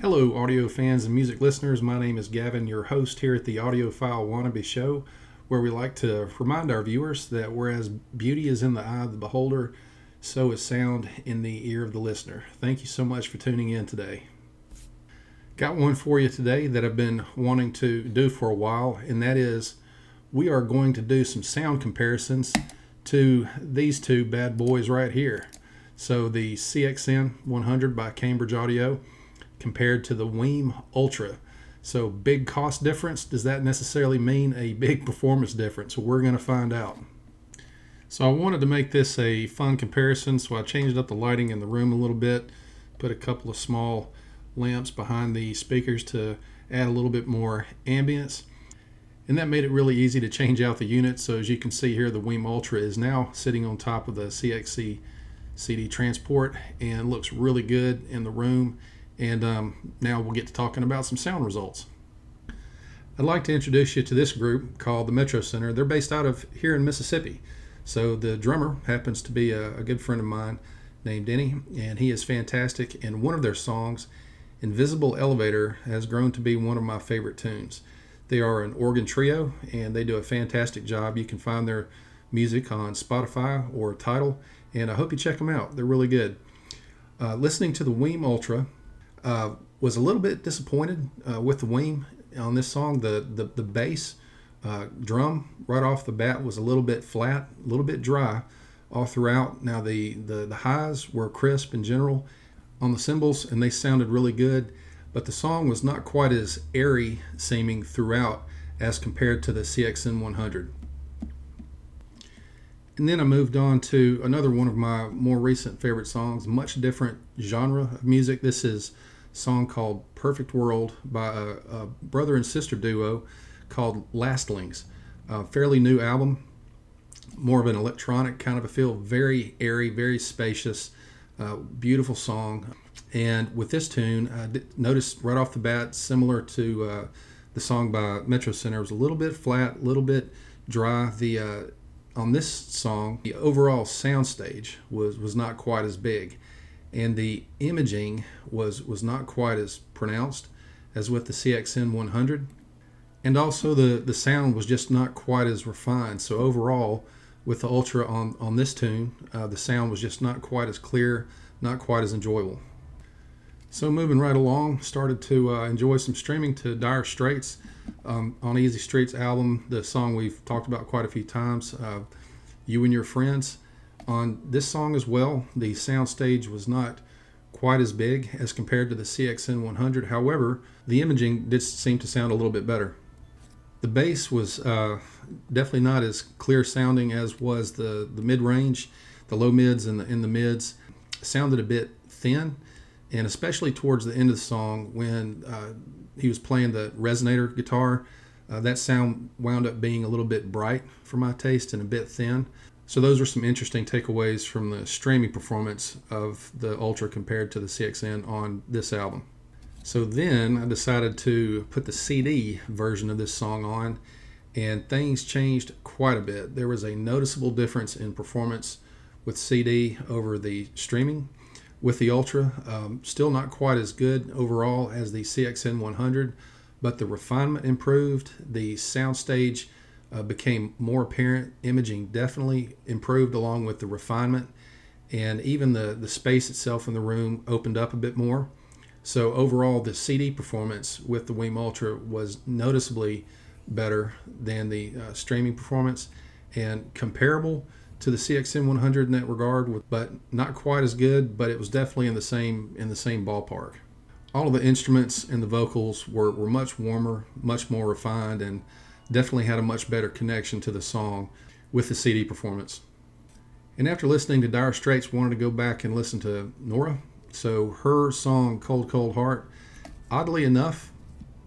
Hello, audio fans and music listeners. My name is Gavin, your host here at the Audiophile Wannabe Show, where we like to remind our viewers that whereas beauty is in the eye of the beholder, so is sound in the ear of the listener. Thank you so much for tuning in today. Got one for you today that I've been wanting to do for a while, and that is we are going to do some sound comparisons to these two bad boys right here. So the CXN 100 by Cambridge Audio compared to the WiiM Ultra. So big cost difference, does that necessarily mean a big performance difference? We're going to find out. So I wanted to make this a fun comparison, so I changed up the lighting in the room a little bit, put a couple of small lamps behind the speakers to add a little bit more ambience. And that made it really easy to change out the unit. So as you can see here, the WiiM Ultra is now sitting on top of the CXC CD transport and looks really good in the room. And now we'll get to talking about some sound results. I'd like to introduce you to this group called the Metro Center. They're based out of here in Mississippi. So the drummer happens to be a good friend of mine named Denny, and he is fantastic. And one of their songs, Invisible Elevator, has grown to be one of my favorite tunes. They are an organ trio, and they do a fantastic job. You can find their music on Spotify or Tidal, and I hope you check them out. They're really good. Listening to the WiiM Ultra, was a little bit disappointed with the WiiM on this song. The bass drum right off the bat was a little bit flat, a little bit dry all throughout. Now the highs were crisp in general on the cymbals, and they sounded really good, but the song was not quite as airy seeming throughout as compared to the CXN 100. And then I moved on to another one of my more recent favorite songs, much different genre of music. This is a song called Perfect World by a brother and sister duo called Lastlings. A fairly new album, more of an electronic kind of a feel, very airy, very spacious, beautiful song. And with this tune, I noticed right off the bat, similar to the song by Metro Center, it was a little bit flat, a little bit dry. On this song, the overall soundstage was not quite as big, and the imaging was not quite as pronounced as with the CXN 100, and also the sound was just not quite as refined. So overall, with the Ultra on this tune, the sound was just not quite as clear, not quite as enjoyable. So moving right along, started to enjoy some streaming to Dire Straits on Easy Streets album, the song we've talked about quite a few times, You and Your Friends. On this song as well, the soundstage was not quite as big as compared to the CXN 100. However, the imaging did seem to sound a little bit better. The bass was definitely not as clear sounding as was the mid-range. The low mids and the mids sounded a bit thin. And especially towards the end of the song, when he was playing the resonator guitar, that sound wound up being a little bit bright for my taste and a bit thin. So those were some interesting takeaways from the streaming performance of the Ultra compared to the CXN on this album. So then I decided to put the CD version of this song on, and things changed quite a bit. There was a noticeable difference in performance with CD over the streaming. With the Ultra, still not quite as good overall as the CXN 100, but the refinement improved. The soundstage became more apparent. Imaging definitely improved along with the refinement, and even the space itself in the room opened up a bit more. So overall, the CD performance with the WiiM Ultra was noticeably better than the streaming performance, and comparable to the CXN 100 in that regard, but not quite as good, but it was definitely in the same ballpark. All of the instruments and the vocals were much warmer, much more refined, and definitely had a much better connection to the song with the CD performance. And after listening to Dire Straits, wanted to go back and listen to Norah. So her song Cold Cold Heart, oddly enough,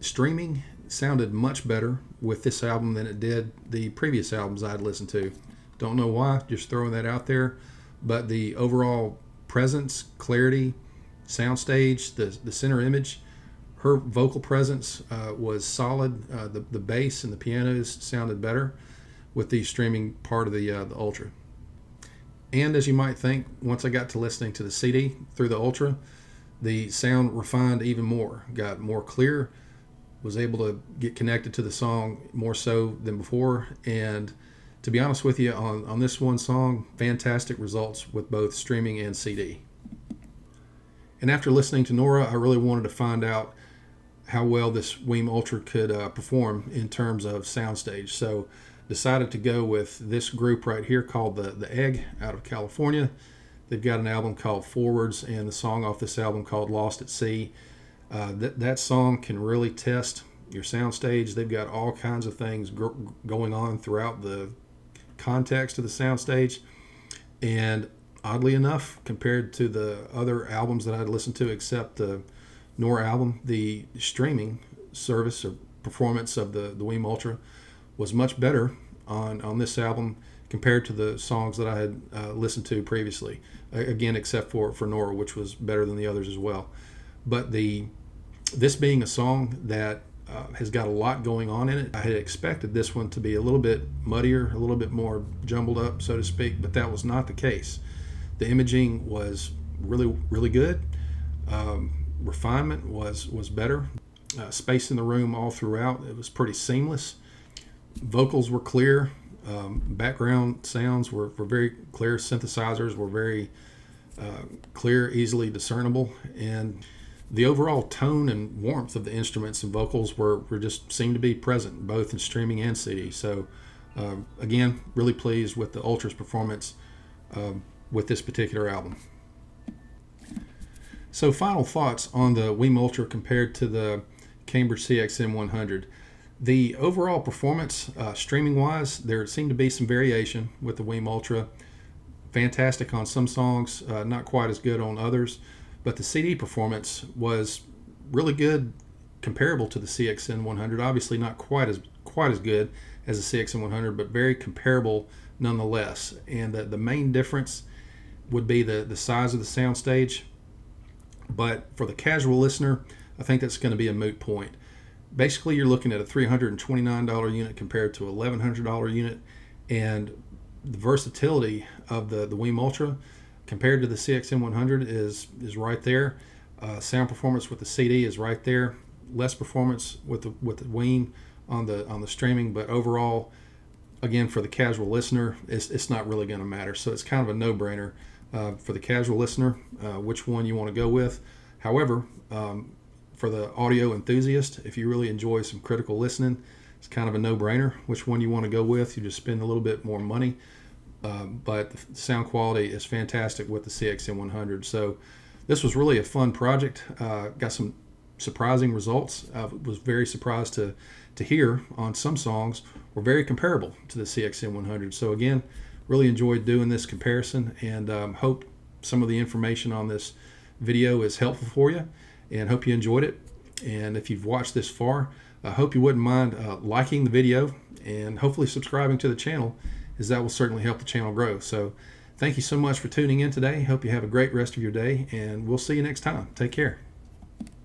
streaming sounded much better with this album than it did the previous albums I'd listened to. Don't know why, just throwing that out there. But the overall presence, clarity, soundstage, the center image, her vocal presence was solid. The bass and the pianos sounded better with the streaming part of the Ultra. And as you might think, once I got to listening to the CD through the Ultra, the sound refined even more, got more clear, was able to get connected to the song more so than before. And to be honest with you, on this one song, fantastic results with both streaming and CD. And after listening to Norah, I really wanted to find out how well this WiiM Ultra could perform in terms of soundstage. So decided to go with this group right here called the Egg out of California. They've got an album called Forwards and the song off this album called Lost at Sea. That song can really test your soundstage. They've got all kinds of things going on throughout the context of the soundstage. And oddly enough, compared to the other albums that I'd listened to except the Norah album, the streaming service or performance of the WiiM Ultra was much better on this album compared to the songs that I had listened to previously. Again, except for Norah, which was better than the others as well. But this being a song that has got a lot going on in it, I had expected this one to be a little bit muddier, a little bit more jumbled up, so to speak, but that was not the case. The imaging was really, really good. Refinement was better. Space in the room all throughout, it was pretty seamless. Vocals were clear. Background sounds were very clear. Synthesizers were very clear, easily discernible, and the overall tone and warmth of the instruments and vocals were just seemed to be present both in streaming and CD. So again, really pleased with the Ultra's performance with this particular album. So final thoughts on the WiiM Ultra compared to the Cambridge CXN 100. The overall performance, streaming-wise, there seemed to be some variation with the WiiM Ultra. Fantastic on some songs, not quite as good on others. But the CD performance was really good, comparable to the CXN 100. Obviously not quite as good as the CXN 100, but very comparable nonetheless. And the main difference would be the size of the soundstage. But for the casual listener, I think that's going to be a moot point. Basically, you're looking at a $329 unit compared to a $1,100 unit, and the versatility of the WiiM Ultra compared to the CXN 100 is right there. Sound performance with the CD is right there. Less performance with the WiiM on the streaming, but overall, again, for the casual listener, it's not really going to matter. So it's kind of a no-brainer for the casual listener which one you want to go with. However, for the audio enthusiast, if you really enjoy some critical listening, it's kind of a no-brainer which one you want to go with. You just spend a little bit more money. But the sound quality is fantastic with the CXN 100. So this was really a fun project. Got some surprising results. I was very surprised to hear on some songs were very comparable to the CXN 100. So again, really enjoyed doing this comparison, and hope some of the information on this video is helpful for you, and hope you enjoyed it. And if you've watched this far, I hope you wouldn't mind liking the video and hopefully subscribing to the channel, as that will certainly help the channel grow. So thank you so much for tuning in today. Hope you have a great rest of your day, and we'll see you next time. Take care.